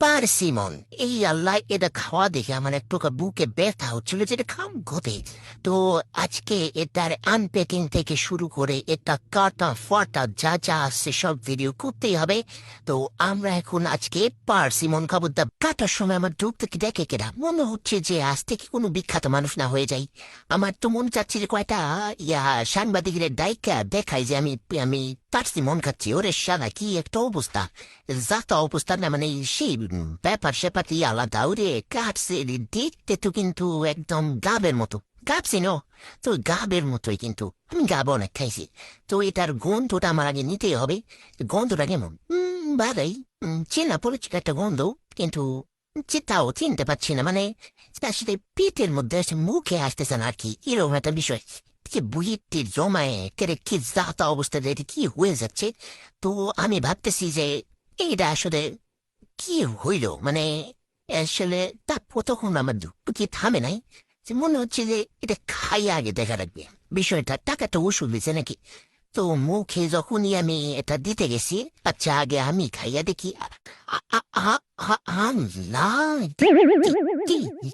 পারসিমন, এই আল্লাহ, এটা খাওয়া দেখে আমার এক প্রকার বুকে ব্যথা হচ্ছিল যে এটা খাম ঘটে। তো আজকে এটার আনপ্যাকিং থেকে শুরু করে এটা কাটা ফাটা যা যা আসছে সব ভিডিও করতেই হবে। তো আমরা এখন আজকে পারসিমন খাবো। কাটার সময় আমার ডুব থেকে দেখে কেনা মনে হচ্ছে যে আজ থেকে কোনো বিখ্যাত মানুষ না হয়ে যাই। আমার তো মন চাচ্ছে যে কয়টা সাংবাদিকের দায়িকা দেখাই যে আমি আমি পারসিমন খাচ্ছি। ওরে শালা কি একটা অবস্থা, যাতা অবস্থা না, মানে সেই ব্যাপার স্যাপারটি আলাদা। ওরে কাটছে দেখতে তো কিন্তু একদম গাবের মতো। গাবছি নো, তো গাবের মতোই, কিন্তু আমি গাব অনেক খাইছি। তো এটার গন্ধটা আমার আগে নিতেই হবে। গন্ধটা কেমন? ভালোই, চেনা পরিচিত একটা গন্ধ, কিন্তু তাও চিনতে পারছি না, মানে আসলে পেটের মধ্যে এসে মুখে আসতেছে না আর কি, এরকম একটা বিষয়। যে বুয়েটটির জমায়ে কেরে কি যাতা অবস্থা, এটা কি হয়ে যাচ্ছে। তো আমি ভাবতেছি যে এইটা আসলে কি হইল, মানে আসলে তা কতক্ষণ আমার দুঃখ কি থামে নাই, যে মনে হচ্ছে যে এটা খাই আগে দেখা রাখবে বিষয়টা। টাকাটা ওষুধ দিছে নাকি? তো মুখে যখনই আমি এটা দিতে গেছি, আচ্ছা আগে আমি খাইয়া দেখি।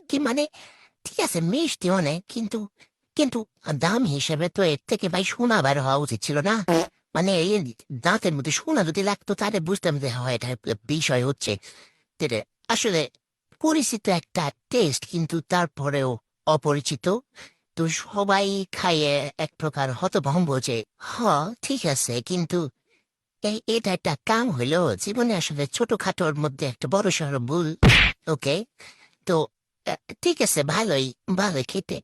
কি মানে, ঠিক আছে মিষ্টি অনেক, কিন্তু কিন্তু দাম হিসেবে তো এর থেকে ভাই সোনা বার হওয়া উচিত ছিল না? মানে এই দাঁতের মধ্যে সোনা যদি লাগতো তাহলে বুঝতাম যে হয় এটা বিষয় হচ্ছে। যেটা আসলে পরিচিত একটা টেস্ট, কিন্তু তারপরেও অপরিচিত। তো সবাই খাইয়ে এক প্রকার হতভম্ব যে হ, ঠিক আছে, কিন্তু এটা একটা কাম হইলো জীবনে, আসলে ছোটখাটোর মধ্যে একটা বড় সড় ভুল। ওকে, তো ঠিক আছে, ভালোই ভালোই খেতে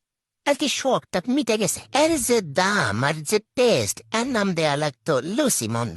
আর কি, শখটা মিটে গেছে। এর যে দাম আর যে টেস্ট, এর নাম দেয়া লাগতো লুসিমন।